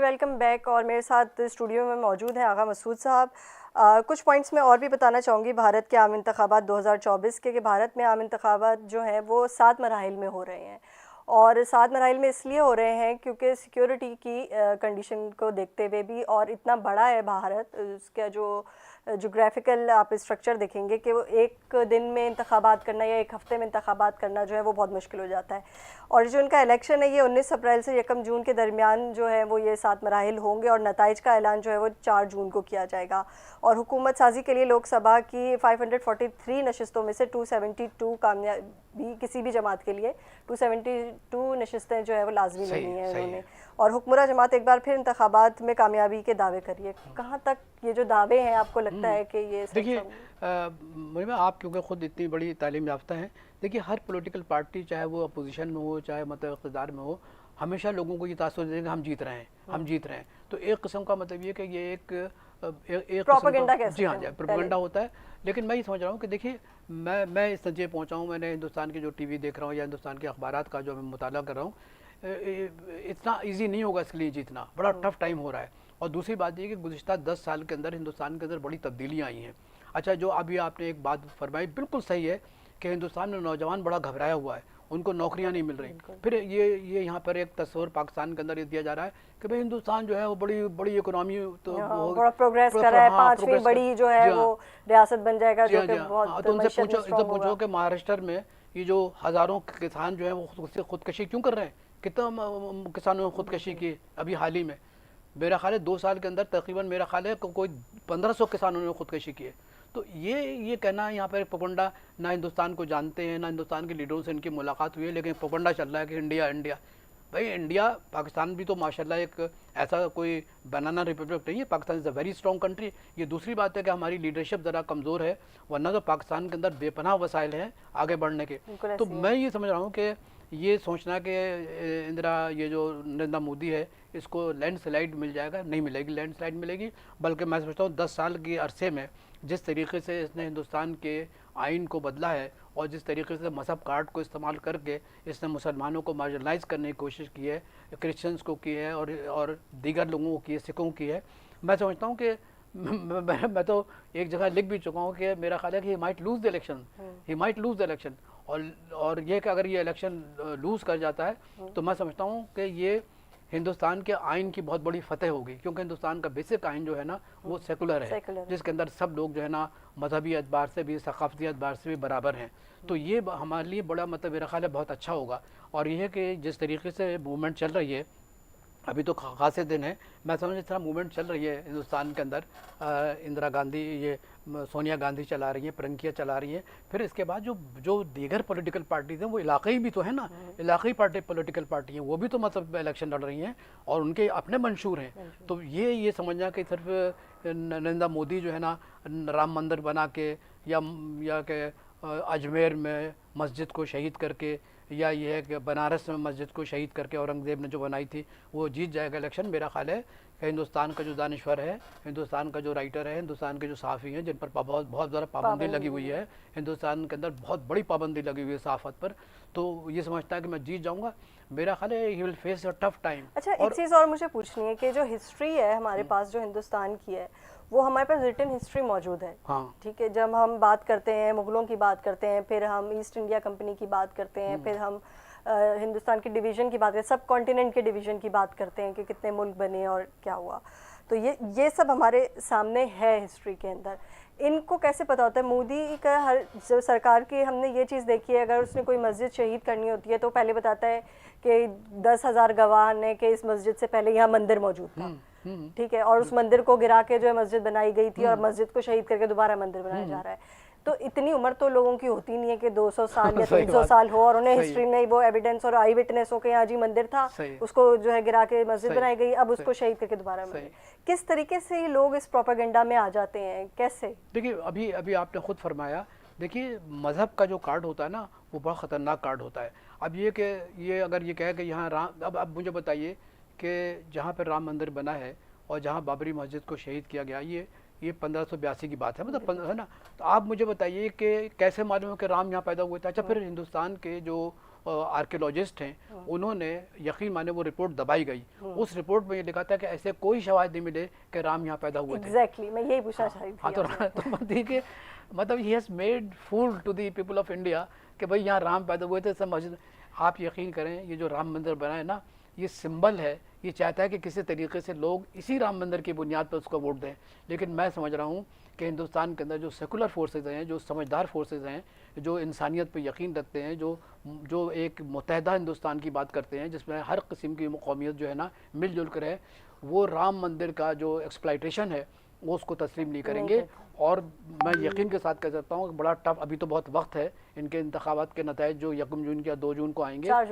Welcome back. और मेरे साथ स्टूडियो में मौजूद हैं आगा मसूद साहब। कुछ पॉइंट्स मैं और भी बताना चाहूँगी भारत के आम इंतखाबात 2024 के, कि भारत में आम इंतखाबात जो हैं वो 7 मराहिल में हो रहे हैं। और 7 मराहिल में इसलिए हो रहे हैं क्योंकि सिक्योरिटी की कंडीशन को देखते हुए भी, और इतना बड़ा है भारत, उसका जो जोग्राफिकल आप स्ट्रक्चर देखेंगे कि वो एक दिन में इंतखाबात करना या एक हफ़्ते में इंतखाबात करना जो है वो बहुत मुश्किल हो जाता है। और जो इनका इलेक्शन है ये 19 अप्रैल से 1 जून के दरमियान जो है वो ये 7 मराहिल होंगे, और नताइज का ऐलान जो है वो 4 जून को किया जाएगा। और हुकूमत साजी के लिए लोकसभा की 543 नशिस्तों में से 272 कामयाबी, किसी भी जमात के लिए 272 नशिस्तें जो है वो लाजमी लेनी है उन्होंने। और हुक्मरान जमात एक बार फिर इंतखाबात में कामयाबी के दावे करिए। कहाँ तक ये जो दावे हैं आपको लगता है कि ये देखिए, मुझे आप क्योंकि ख़ुद इतनी बड़ी तालीम याफ्ता हैं, देखिए हर पॉलिटिकल पार्टी चाहे वो अपोजिशन में हो चाहे मतलब इक़्तिदार में हो, हमेशा लोगों को ये तासुर देंगे हम जीत रहे हैं, हम जीत रहे हैं। तो एक किस्म का मतलब ये कि ये एक प्रोपेगेंडा, जी हाँ जी, प्रोपेगेंडा होता है। लेकिन मैं ये समझ रहा हूँ कि देखिए मैं इस नतीजे पहुँचा हूँ, मैंने हिंदुस्तान की जो टीवी देख रहा हूँ या हिंदुस्तान के अखबारात का जो मैं मुताला कर रहा हूँ, इतना ईजी नहीं होगा इसके लिए जीतना, बड़ा टफ टाइम हो रहा है। और दूसरी बात ये कि गुज़िश्ता 10 साल के अंदर हिंदुस्तान के अंदर बड़ी तब्दीलियाँ आई हैं। अच्छा, जो अभी आपने एक बात फरमाई बिल्कुल सही है कि हिंदुस्तान में नौजवान बड़ा घबराया हुआ है, उनको नौकरियां नहीं मिल रही। फिर ये यहाँ पर एक तस्वर पाकिस्तान के अंदर ये दिया जा रहा है कि भाई हिंदुस्तान जो है वो बड़ी बड़ी इकोनॉमी, तो बड़ा प्रोग्रेस कर रहा है, 5वीं बड़ी जो है वो रियासत बन जाएगा, जो कि बहुत। तो उनसे पूछो कि महाराष्ट्र में ये जो हज़ारों किसान जो है वो खुदकशी क्यों कर रहे हैं? कितना किसानों ने खुदकशी की अभी हाल ही में? मेरा ख्याल है 2 साल के अंदर तकरीबन मेरा ख्याल है कोई 1500 किसानों ने खुदकशी की है। तो ये कहना यहाँ पर प्रोपेगेंडा, ना हिंदुस्तान को जानते हैं ना हिंदुस्तान के लीडरों से इनकी मुलाकात हुई है, लेकिन प्रोपेगेंडा चल रहा है कि इंडिया इंडिया। भाई इंडिया, पाकिस्तान भी तो माशाल्लाह एक ऐसा कोई बनाना रिपब्लिक नहीं है, Pakistan is a very strong country. ये दूसरी बात है कि हमारी लीडरशिप ज़रा कमज़ोर है, वरना तो पाकिस्तान के अंदर बेपनाह वसाइल हैं आगे बढ़ने के। तो मैं ये समझ रहा हूँ कि ये सोचना कि ये जो नरेंद्र मोदी है इसको लैंडस्लाइड मिल जाएगा, नहीं मिलेगी लैंडस्लाइड मिलेगी। बल्कि मैं समझता हूँ 10 साल के अरसे में जिस तरीके से इसने हिंदुस्तान के आइन को बदला है और जिस तरीके से मज़हब कार्ड को इस्तेमाल करके इसने मुसलमानों को मार्जिनलाइज करने की कोशिश की है, क्रिश्चियंस को की है और दीगर लोगों को की है, सिखों की है, मैं समझता हूँ कि मैं तो एक जगह लिख भी चुका हूँ कि मेरा ख्याल है कि he might lose the election, he might lose the election. और ये कि अगर ये इलेक्शन लूज़ कर जाता है तो मैं समझता हूँ कि ये हिंदुस्तान के आइन की बहुत बड़ी फतेह होगी, क्योंकि हिंदुस्तान का बेसिक आइन जो है ना वो सेकुलर है, जिसके अंदर सब लोग जो है ना मजहबी एतबार से भी सकाफती एतबार से भी बराबर हैं। तो ये हमारे लिए बड़ा मतलब मेरा ख्याल है बहुत अच्छा होगा। और ये है कि जिस तरीके से मूवमेंट चल रही है, अभी तो खासे दिन है, मैं समझ इस तरह मूवमेंट चल रही है हिंदुस्तान के अंदर, इंदिरा गांधी, ये सोनिया गांधी चला रही हैं, प्रियंका चला रही हैं, फिर इसके बाद जो दीगर पॉलिटिकल पार्टीज हैं वो इलाक़ाई भी तो है ना, इलाक़ाई पॉलिटिकल पार्टी हैं, वो भी तो मतलब इलेक्शन लड़ रही हैं और उनके अपने मंशूर हैं। तो ये समझना कि सिर्फ नरेंद्र मोदी जो है ना राम मंदिर बना के या कि अजमेर में मस्जिद को शहीद करके, या ये है कि बनारस में मस्जिद को शहीद करके औरंगज़ेब ने जो बनाई थी वो जीत जाएगा इलेक्शन। मेरा ख्याल है कि हिंदुस्तान का जो दानिश्वर है, हिंदुस्तान का जो राइटर है, हिंदुस्तान के जो सहाफ़ी हैं जिन पर बहुत ज़्यादा पाबंदी लगी हुई है, हिंदुस्तान के अंदर बहुत बड़ी पाबंदी लगी हुई है सहाफ़त पर, तो ये समझता है कि मैं जीत जाऊँगा। मेरा ख्याल है he will face a tough time. अच्छा, एक चीज़ और मुझे पूछनी है कि जो हिस्ट्री है हमारे पास जो हिंदुस्तान की है, वो हमारे पास रिटन हिस्ट्री मौजूद है। हाँ, ठीक है, जब हम बात करते हैं मुग़लों की बात करते हैं, फिर हम ईस्ट इंडिया कंपनी की बात करते हैं, फिर हम हिंदुस्तान की डिवीज़न की बात करते हैं, सब कॉन्टिनेंट के डिवीज़न की बात करते हैं कि कितने मुल्क बने और क्या हुआ। तो ये सब हमारे सामने है हिस्ट्री के अंदर। इनको कैसे पता होता है? मोदी का हर जो सरकार की हमने ये चीज़ देखी है, अगर उसने कोई मस्जिद शहीद करनी होती है तो पहले बताता है कि 10,000 गवाह ने कि इस मस्जिद से पहले यहाँ मंदिर मौजूद था। ठीक है, और उस मंदिर को गिरा के जो है मस्जिद बनाई गई थी, और मस्जिद को शहीद करके दोबारा मंदिर बनाया जा रहा है। तो इतनी उम्र तो लोगों की होती नहीं है कि 200 साल या 300 साल हो, और उन्हें हिस्ट्री में वो एविडेंस और आई विटनेस हो के यहाँ जी मंदिर था, उसको जो है गिरा के मस्जिद बनाई गई, अब उसको शहीद करके दोबारा मंदिर। किस तरीके से ये लोग इस प्रोपेगेंडा में आ जाते हैं, कैसे? देखिए अभी आपने खुद फरमाया, देखिए मज़हब का जो कार्ड होता है ना वो बड़ा ख़तरनाक कार्ड होता है। अब ये कि ये अगर ये कहे कि यहाँ राम, अब मुझे बताइए कि जहाँ पर राम मंदिर बना है और जहाँ बाबरी मस्जिद को शहीद किया गया, ये 1582 की बात है, मतलब है ना। तो आप मुझे बताइए कि कैसे मालूम है कि राम यहाँ पैदा हुए थे? अच्छा, फिर हिंदुस्तान के जो आर्कियोलॉजिस्ट हैं उन्होंने यकीन माने वो रिपोर्ट दबाई गई। उस रिपोर्ट में ये लिखा था कि ऐसे कोई शवाहद नहीं मिले कि राम यहाँ पैदा हुए थे। एग्जैक्टली, मैं यही पूछना चाह रही थी हाँ, तो देखिए मतलब he has made fool to the people of India कि भाई यहाँ राम पैदा हुए थे। समझ, आप यकीन करें ये जो राम मंदिर बना है ना, ये सिंबल है, ये चाहता है कि किसी तरीके से लोग इसी राम मंदिर की बुनियाद पर उसको वोट दें। लेकिन मैं समझ रहा हूँ कि हिंदुस्तान के अंदर जो सेकुलर फोर्सेज हैं, जो समझदार फोर्सेज हैं, जो इंसानियत पर यकीन रखते हैं, जो एक मुत्तहदा हिंदुस्तान की बात करते हैं जिसमें हर किस्म की कौमियत जो है ना मिलजुल कर है, वो राम मंदिर का जो एक्सप्लाइटेशन है वो उसको तस्लीम नहीं करेंगे। और मैं यकीन के साथ कह सकता हूँ कि बड़ा टफ, अभी तो बहुत वक्त है, इनके इंतखाबात के नताइज जो 1 जून या 2 जून को आएंगे, 4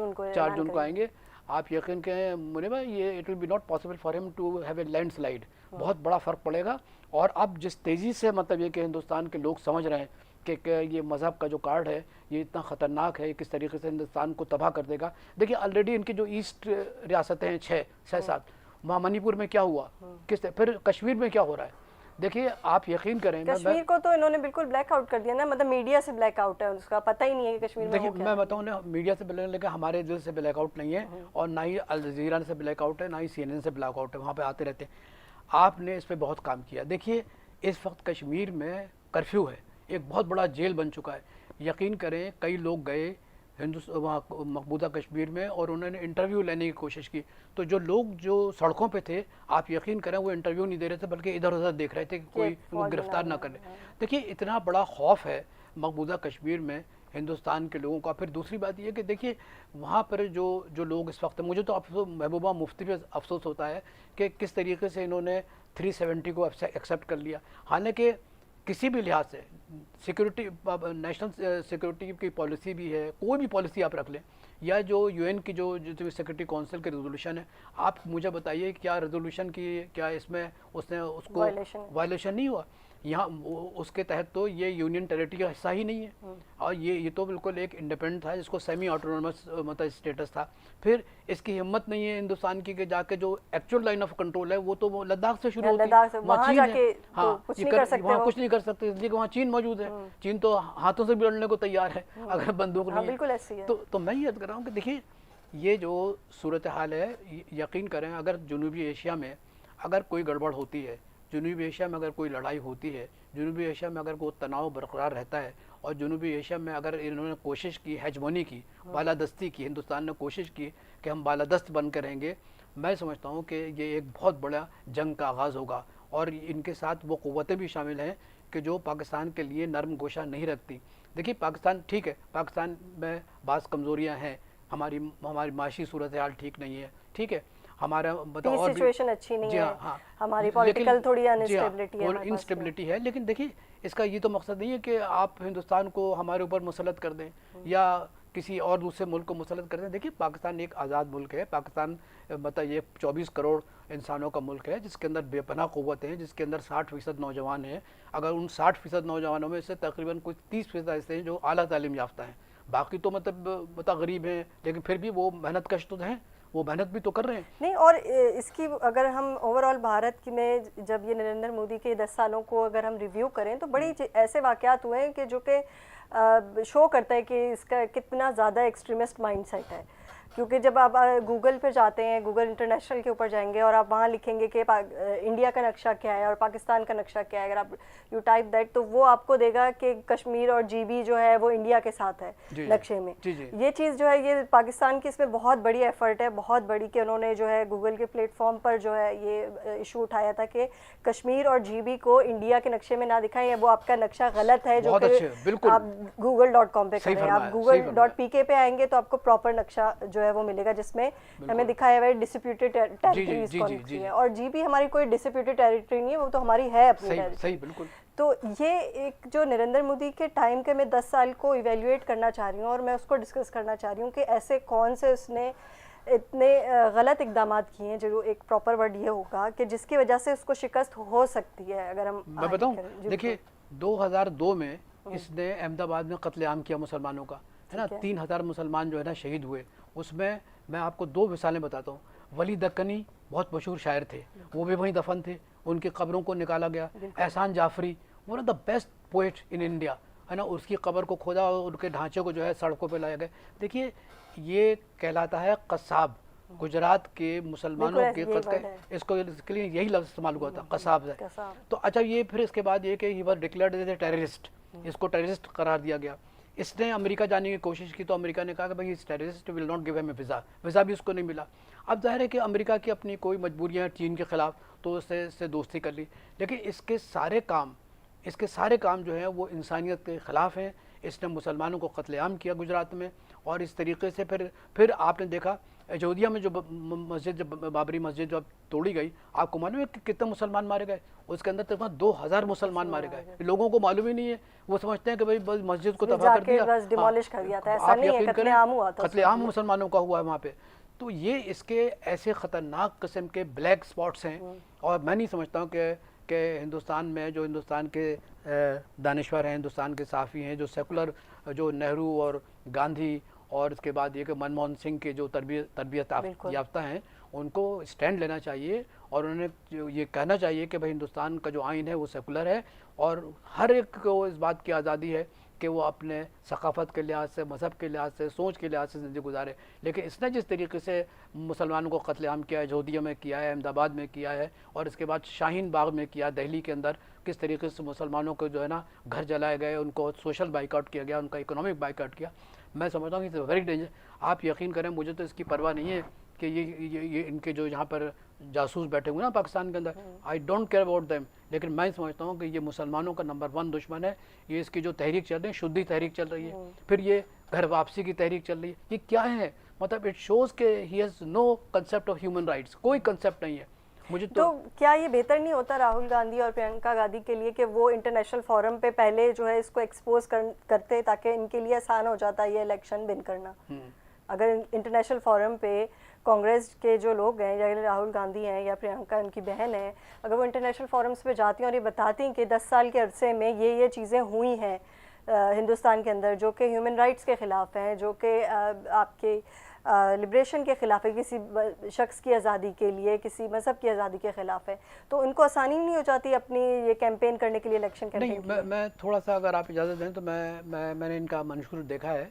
जून को आएंगे। आप यकीन करें मुनीबा, ये it will be not possible for him to have a landslide. बहुत बड़ा फ़र्क पड़ेगा। और अब जिस तेज़ी से मतलब ये कि हिंदुस्तान के लोग समझ रहे हैं कि ये मज़हब का जो कार्ड है ये इतना ख़तरनाक है, किस तरीके से हिंदुस्तान को तबाह कर देगा। देखिए ऑलरेडी इनकी जो ईस्ट रियासतें हैं 6-7, वहाँ मणिपुर में क्या हुआ, फिर कश्मीर में क्या हो रहा है। देखिए आप यकीन करें, कश्मीर को तो इन्होंने बिल्कुल ब्लैक आउट कर दिया ना, मतलब मीडिया से ब्लैक आउट है, उसका पता ही नहीं है कि कश्मीर में देखिए मैं बताऊँ ना, मीडिया से ब्लैक, लेकिन हमारे दिल से ब्लैक आउट नहीं है, और ना ही अल जज़ीरा से ब्लैक आउट है, ना ही CNN से ब्लैक आउट है, वहाँ पे आते रहते हैं। आपने इस पर बहुत काम किया। देखिए इस वक्त कश्मीर में कर्फ्यू है, एक बहुत बड़ा जेल बन चुका है। यकीन करें कई लोग गए वहाँ मकबूजा कश्मीर में और उन्होंने इंटरव्यू लेने की कोशिश की, तो जो लोग जो सड़कों पे थे, आप यकीन करें वो इंटरव्यू नहीं दे रहे थे, बल्कि इधर उधर देख रहे थे कि कोई उनको गिरफ्तार ना करे। देखिए इतना बड़ा खौफ है मकबूजा कश्मीर में हिंदुस्तान के लोगों का। फिर दूसरी बात ये कि देखिए वहाँ पर जो लोग इस वक्त, मुझे तो अफसोस, महबूबा मुफ्ती पे अफसोस होता है कि किस तरीके से इन्होंने 370 को एक्सेप्ट कर लिया। हालांकि किसी भी लिहाज से सिक्योरिटी, नेशनल सिक्योरिटी की पॉलिसी भी है, कोई भी पॉलिसी आप रख लें, या जो UN की जो सिक्योरिटी काउंसिल की रेजोल्यूशन है, आप मुझे बताइए क्या रेजोल्यूशन की क्या इसमें उसने उसको वायलेशन नहीं हुआ। यहाँ उसके तहत तो ये यूनियन टेरिटरी का हिस्सा ही नहीं है, और ये तो बिल्कुल एक इंडिपेंडेंट था जिसको सेमी ऑटोनोमस मतलब स्टेटस था। फिर इसकी हिम्मत नहीं है हिंदुस्तान की कि जाके जो एक्चुअल लाइन ऑफ कंट्रोल है वो तो वो लद्दाख से शुरू होती है, वहाँ चीन है। हाँ, वहाँ कुछ नहीं कर सकते, इसलिए वहाँ चीन मौजूद है। चीन तो हाथों से भी लड़ने को तैयार है अगर बंदूक नहीं है। बिल्कुल ऐसी है। तो मैं ये कर रहा हूँ कि देखिए ये जो सूरत हाल है, यकीन करें अगर जनूबी एशिया में अगर कोई गड़बड़ होती है, जनूबी एशिया में अगर कोई लड़ाई होती है, जनूबी एशिया में अगर कोई तनाव बरकरार रहता है, और जनूबी एशिया में अगर इन्होंने कोशिश की हेजमोनी की, बालादस्ती की, हिंदुस्तान ने कोशिश की कि हम बालादस्त बन कर रहेंगे, मैं समझता हूँ कि ये एक बहुत बड़ा जंग का आगाज़ होगा। और इनके साथ वो क़ुव्वतें भी शामिल हैं कि जो पाकिस्तान के लिए नरम गोशा नहीं रखती। देखिए पाकिस्तान ठीक है, पाकिस्तान में बाज़ कमज़ोरियाँ हैं, हमारी माशी सूरत हाल ठीक नहीं है, ठीक है, हमारा बताओ और सिचुएशन अच्छी नहीं है, हाँ, हमारी पॉलिटिकल थोड़ी अनस्टेबिलिटी है, और इंस्टेबिलिटी है। लेकिन देखिए इसका ये तो मकसद नहीं है कि आप हिंदुस्तान को हमारे ऊपर मुसलत कर दें या किसी और दूसरे मुल्क को मुसलत कर दें। देखिए पाकिस्तान एक आज़ाद मुल्क है, पाकिस्तान मतलब ये 24 करोड़ इंसानों का मुल्क है जिसके अंदर बेपनाह क़ुव्वत हैं, जिसके अंदर 60% नौजवान हैं। अगर उन 60% नौजवानों में से तकरीबन कुछ 30% ऐसे हैं जो आला तालीम याफ्ता हैं, बाकी तो मतलब गरीब हैं, लेकिन फिर भी वो मेहनत कश तो हैं, वो मेहनत भी तो कर रहे हैं। नहीं, और इसकी अगर हम ओवरऑल भारत की में जब ये नरेंद्र मोदी के 10 सालों को अगर हम रिव्यू करें तो बड़ी ऐसे वाक़यात हुए हैं कि जो कि शो करता है कि इसका कितना ज़्यादा एक्सट्रीमिस्ट माइंडसेट है। क्योंकि जब आप गूगल पर जाते हैं, गूगल इंटरनेशनल के ऊपर जाएंगे और आप वहाँ लिखेंगे कि इंडिया का नक्शा क्या है और पाकिस्तान का नक्शा क्या है, अगर आप यू टाइप दैट तो वो आपको देगा कि कश्मीर और GB जो है वो इंडिया के साथ है नक्शे में। ये चीज़ जो है ये पाकिस्तान की इसमें बहुत बड़ी एफर्ट है, बहुत बड़ी, कि उन्होंने जो है गूगल के प्लेटफॉर्म पर जो है ये इशू उठाया था कि कश्मीर और GB को इंडिया के नक्शे में ना दिखाएं, वो आपका नक्शा गलत है जो कि आप google.com पे करें, आप google.pk पे आएंगे तो आपको प्रॉपर नक्शा जो है वो मिलेगा जिसमें हमें दिखाया हुआ है डिस्प्यूटेड टेरिटरीज कौन सी है, और GB हमारी कोई डिस्प्यूटेड टेरिटरी नहीं है, वो तो हमारी है अपनी टेरिटरी। सही, बिल्कुल। तो ये एक जो नरेंद्र मोदी के टाइम के मैं 10 साल को इवेल्युएट करना चाह रही हूँ और मैं उसको डिस्कस करना चाह रही हूँ कि ऐसे कौन से उसने इतने गलत इकदाम किए हैं, जो एक प्रॉपर वर्ड ये होगा कि जिसकी वजह से उसको शिकस्त हो सकती है। अगर हम मैं बताऊँ, देखिए 2002 में इसने अहमदाबाद में कत्लेआम किया मुसलमानों का, है ना, 3000 मुसलमान जो है ना शहीद हुए। उसमें मैं आपको 2 मिसालें बताता हूँ। वली दक्कनी बहुत मशहूर शायर थे, वो भी वहीं दफन थे, उनकी कब्रों को निकाला गया। Ehsan Jafri, one of the best poet in India, है ना, उसकी कब्र को खोदा और उनके ढांचे को जो है सड़कों पे लाया गया। देखिए ये कहलाता है कसाब। गुजरात के मुसलमानों बिल्कुल के यही कद वर्ड है। इसको इसके लिए यही लफ्ज़ इस्तेमाल हुआ था, कसाब है। कसाब। तो अच्छा, ये फिर इसके बाद ये कि he was declared as a terrorist, इसको टेररिस्ट करार दिया गया। इसने अमेरिका जाने की कोशिश की तो अमेरिका ने कहा कि भाई इस terrorist will not give him a visa, visa भी उसको नहीं मिला। अब जाहिर है कि अमेरिका की अपनी कोई मजबूरियाँ चीन के ख़िलाफ़, तो उससे दोस्ती कर ली। लेकिन इसके सारे काम जो हैं वो इंसानियत के ख़िलाफ़ हैं। इसने मुसलमानों को कत्लेआम किया गुजरात में, और इस तरीके से फिर आपने देखा अयोध्या में जो मस्जिद, जब बाबरी मस्जिद जब तोड़ी गई, आपको मालूम है कि कितने मुसलमान मारे गए? उसके अंदर तकरीबन 2000 मुसलमान मारे गए। लोगों को मालूम ही नहीं है, वो समझते हैं कि भाई बस मस्जिद को तबाह कर दिया, बस डिमोलिश कर दिया था। ऐसा आप नहीं है, यकीन करें कत्लेआम हुआ था, कत्लेआम मुसलमानों का हुआ है वहाँ पे। तो ये इसके ऐसे ख़तरनाक किस्म के ब्लैक स्पॉट्स हैं। और मैं नहीं समझता हूँ कि हिंदुस्तान में जो हिंदुस्तान के दानिश्वर हैं, हिंदुस्तान के साफ़ी हैं, जो सेकुलर, जो नेहरू और गांधी और इसके बाद ये कि मनमोहन सिंह के जो तरबियत याफ्ता हैं, उनको स्टैंड लेना चाहिए और उन्हें ये कहना चाहिए कि भाई हिंदुस्तान का जो आइन है वो सेकुलर है और हर एक को इस बात की आज़ादी है कि वो अपने सकाफ़त के लिहाज से, मज़हब के लिहाज से, सोच के लिहाज से ज़िंदगी गुजारे। लेकिन इसने जिस तरीके से मुसलमानों को कत्लेआम किया है, अयोध्या में किया है, अहमदाबाद में किया है, और इसके बाद शाहीन बाग में किया, दिल्ली के अंदर किस तरीके से मुसलमानों को जो है ना घर जलाए गए, उनको सोशल बाइकआउट किया गया, उनका इकोनॉमिक बाइकआउट किया। मैं समझता हूँ कि इट्स वेरी डेंजर। आप यकीन करें, मुझे तो इसकी परवाह नहीं है कि ये इनके जो यहाँ पर जासूस बैठे हुए ना पाकिस्तान के अंदर, I don't care about them. लेकिन मैं समझता हूँ कि ये मुसलमानों का नंबर 1 दुश्मन है। ये इसकी जो तहरीक चल रही है, शुद्धि तहरीक चल रही है, फिर ये घर वापसी की तहरीक चल रही है, ये क्या है? मतलब इट शोज़ के he has no concept of human rights, कोई कंसेप्ट नहीं है। मुझे तो क्या ये बेहतर नहीं होता राहुल गांधी और प्रियंका गांधी के लिए कि वो इंटरनेशनल फोरम पे पहले जो है इसको एक्सपोज करते, ताकि इनके लिए आसान हो जाता ये इलेक्शन विन करना? अगर इंटरनेशनल फोरम पे कांग्रेस के जो लोग हैं, या राहुल गांधी हैं या प्रियंका उनकी बहन है, अगर वो इंटरनेशनल फोरम्स पे जाती हैं और ये बताती हैं कि 10 साल के अरसे में ये चीज़ें हुई हैं हिंदुस्तान के अंदर जो कि ह्यूमन राइट्स के ख़िलाफ़ हैं, जो कि आपके लिबरेशन के ख़िलाफ़ है, किसी शख्स की आज़ादी के लिए, किसी मज़हब की आज़ादी के ख़िलाफ़ है, तो उनको आसानी नहीं हो जाती अपनी ये कैंपेन करने के लिए, इलेक्शन कैंपेन? नहीं, मैं थोड़ा सा, अगर आप इजाज़त दें तो मैंने इनका मंशूर देखा है।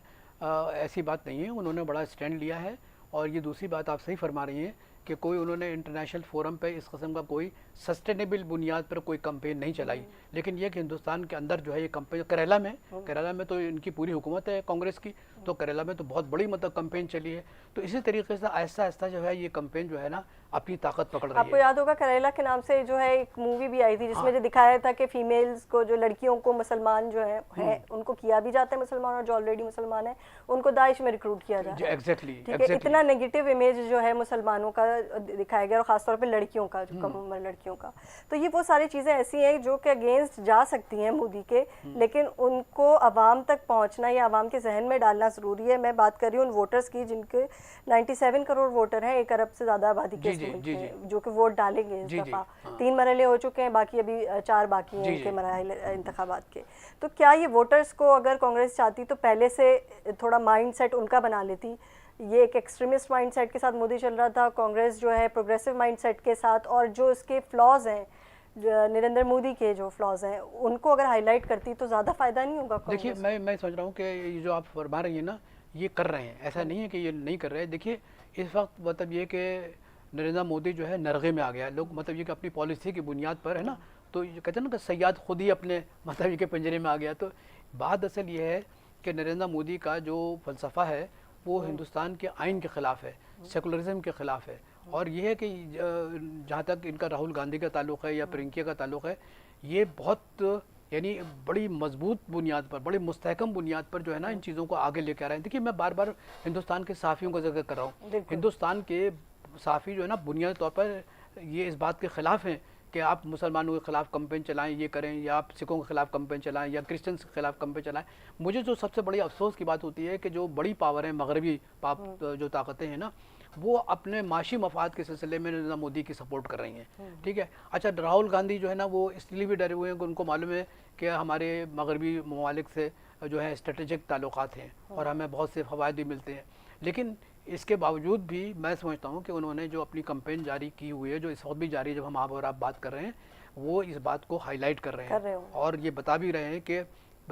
ऐसी बात नहीं है, उन्होंने बड़ा स्टैंड लिया है। और ये दूसरी बात आप सही फरमा रही हैं कि कोई उन्होंने इंटरनेशनल फोरम पे इस किस्म का कोई सस्टेनेबल बुनियाद पर कोई कैंपेन नहीं चलाई। लेकिन ये कि हिंदुस्तान के अंदर जो है ये कैंपेन, केरला में तो इनकी पूरी हुकूमत है कांग्रेस की, तो केरला में तो बहुत बड़ी मतलब कैंपेन चली है। तो इसी तरीके से आहिस्ता आहिस्ता जो है ये कैंपेन जो है ना अपनी ताकत पकड़ रही है। आपको याद होगा केरला के नाम से जो है एक मूवी भी आई थी जिसमें जो दिखाया था कि फीमेल्स को, जो लड़कियों को मुसलमान जो है उनको किया भी जाता है मुसलमान, और जो ऑलरेडी मुसलमान है उनको दाइश में रिक्रूट किया जा रहा है। एग्जैक्टली। इतना नेगेटिव इमेज जो है मुसलमानों का दिखाया गया, और खासतौर पे लड़कियों का, जो कम उम्र लड़कियों का। तो ये वो सारी चीज़ें ऐसी हैं जो कि अगेंस्ट जा सकती हैं मोदी के, लेकिन उनको आवाम तक पहुंचना या आवाम के जहन में डालना ज़रूरी है। मैं बात कर रही हूँ उन वोटर्स की जिनके 97 करोड़ वोटर हैं, 1 अरब से ज़्यादा आबादी के जो कि वोट डालेंगे इस दफ़ा। 3 मरहले हो चुके हैं, बाकी अभी 4 बाकी हैं इनके मराहल इंतखाबात के। तो क्या ये वोटर्स को अगर कांग्रेस चाहती तो पहले से थोड़ा माइंड सेट उनका बना लेती? ये एक एक्सट्रीमिस्ट माइंडसेट के साथ मोदी चल रहा था, कांग्रेस जो है प्रोग्रेसिव माइंडसेट के साथ, और जो इसके फ्लॉज हैं, नरेंद्र मोदी के जो फ्लॉज हैं, उनको अगर हाईलाइट करती तो ज़्यादा फ़ायदा नहीं होगा? देखिए, मैं समझ रहा हूँ कि ये जो आप फरमा रही हैं ना, ये कर रहे हैं, ऐसा नहीं है कि ये नहीं कर रहे हैं। देखिए, इस वक्त मतलब ये कि नरेंद्र मोदी जो है नरगे में आ गया है। लोग मतलब ये कि अपनी पॉलिसी की बुनियाद पर है ना, तो ये कहते हैं ना कि सयाद खुद ही अपने मतलब ये के पिंजरे में आ गया। तो बात असल ये है कि नरेंद्र मोदी का जो फ़लसफ़ा है वो हिंदुस्तान के आइन के ख़िलाफ़ है, सेकुलरिज्म के ख़िलाफ़ है। और ये है कि जहाँ तक इनका राहुल गांधी का ताल्लुक़ है या प्रियंका का ताल्लुक़ है, ये बहुत यानी बड़ी मजबूत बुनियाद पर, बड़ी मुस्तहकम बुनियाद पर जो है ना इन चीज़ों को आगे लेकर आ रहे हैं। देखिए, मैं बार बार हिंदुस्तान के साफ़ियों का जिक्र कर रहा हूँ। हिंदुस्तान के साफ़ी जो है ना बुनियादी तौर पर ये इस बात के ख़िलाफ़ हैं कि आप मुसलमानों के ख़िलाफ़ कैंपेन चलाएं, ये करें, या आप सिखों के ख़िलाफ़ कैंपेन चलाएं या क्रिश्चियंस के ख़िलाफ़ कैंपेन चलाएं। मुझे जो सबसे बड़ी अफसोस की बात होती है कि जो बड़ी पावर है, मगरबी जो ताकतें हैं ना, वो अपने माशी मफाद के सिलसिले में नरेंद्र मोदी की सपोर्ट कर रही हैं। ठीक है। अच्छा, राहुल गांधी जो है ना वो इसलिए भी डरे हुए हैं कि उनको मालूम है कि हमारे मगरबी ममालिक से जो है स्ट्रेटेजिक ताल्लुकात हैं और हमें बहुत से फ़वाइद भी मिलते हैं। लेकिन इसके बावजूद भी मैं समझता हूँ कि उन्होंने जो अपनी कैंपेन जारी की हुई है, जो इस वक्त भी जारी है जब हम आप और आप बात कर रहे हैं, वो इस बात को हाईलाइट कर रहे हैं और ये बता भी रहे हैं कि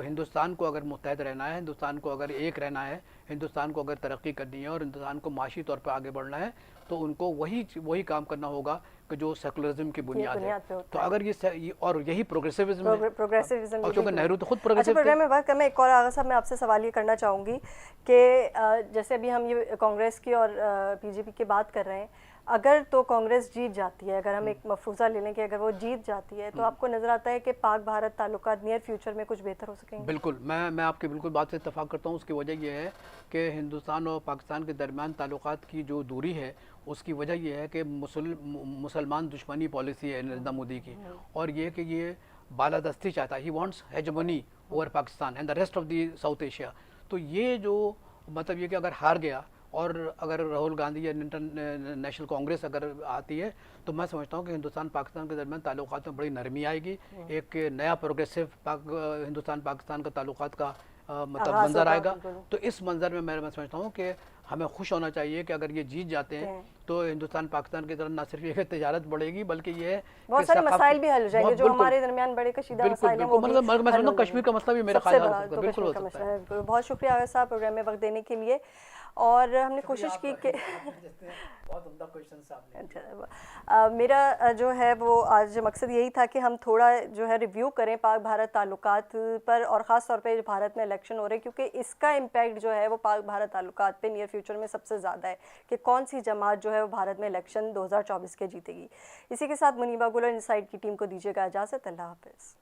हिंदुस्तान को अगर मुत्तहद रहना है, हिंदुस्तान को अगर एक रहना है, हिंदुस्तान को अगर तरक्की करनी है और हिंदुस्तान को माशी तौर पर आगे बढ़ना है, तो उनको वही काम करना होगा कि जो सेकुलरिज्म की बुनियाद है। बुनियाद पे होता तो है। अगर और यही प्रोग्रेसिविज्म है। प्रोग्रेसिविज्म और चूंकि नेहरू तो खुद अच्छा, प्रोग्रेसिव थे। प्रोग्राम में बात करें, एक और आगा साहब मैं आपसे सवाल ये करना चाहूँगी कि जैसे अभी हम ये कांग्रेस की और बीजेपी की बात कर रहे हैं, अगर तो कांग्रेस जीत जाती है, अगर हम एक मफरूज़ा ले लें कि अगर वो जीत जाती है, तो आपको नज़र आता है कि पाक भारत ताल्लुकात नियर फ्यूचर में कुछ बेहतर हो सकेंगे? बिल्कुल, मैं आपकी बिल्कुल बात से इत्तेफाक करता हूँ। उसकी वजह यह है कि हिंदुस्तान और पाकिस्तान के दरमियान ताल्लुकात की जो दूरी है, उसकी वजह यह है कि मुसलमान दुश्मनी पॉलिसी है नरेंद्र मोदी की, और ये कि ये बालादस्ती चाहता है, he wants hegemony over Pakistan and the rest of the south Asia. तो ये जो मतलब ये कि अगर हार गया और अगर राहुल गांधी या नेशनल कांग्रेस अगर आती है, तो मैं समझता हूँ कि हिंदुस्तान पाकिस्तान के दरमियान ताल्लुकात में बड़ी नरमी आएगी। एक नया प्रोग्रेसिव हिंदुस्तान पाकिस्तान का ताल्लुकात का मतलब आगाज़ मंजर होगा, आएगा। बिल्कुल। तो इस मंजर में मैं समझता हूँ कि हमें खुश होना चाहिए कि अगर ये जीत जाते हैं तो हिंदुस्तान पाकिस्तान की तरफ न सिर्फ ये तजारत बढ़ेगी, बल्कि ये बहुत सारे मसाइल भी हल हो जाएंगे, जो बिल्कुल हमारे दरमियान बड़े कशीदा बिल्कुल मसाइल हैं, वो बिल्कुल, भी मतलब मैं हल समझता हो हूँ कश्मीर का मसला भी मेरा सबसे ख्याल हल बड़ा हो सकता है, तो बिल्कुल कश्मीर हो का सकता मसला है। है। बहुत शुक्रिया आगा साहब प्रोग्राम में वक्त देने के लिए, और हमने कोशिश की कि बहुत उम्दा क्वेश्चन सामने। अच्छा, मेरा जो है वो आज मकसद यही था कि हम थोड़ा जो है रिव्यू करें पाक भारत ताल्लुकात पर, और ख़ास तौर पे भारत में इलेक्शन हो रहे हैं, क्योंकि इसका इम्पैक्ट जो है वो पाक भारत ताल्लुकात पे नियर फ्यूचर में सबसे ज़्यादा है कि कौन सी जमात जो है वो भारत में इलेक्शन 2024 के जीतेगी। इसी के साथ मुनीबा गुल और इनसाइड की टीम को दीजिएगा इजाज़त। अल्लाह हाफ़िज़।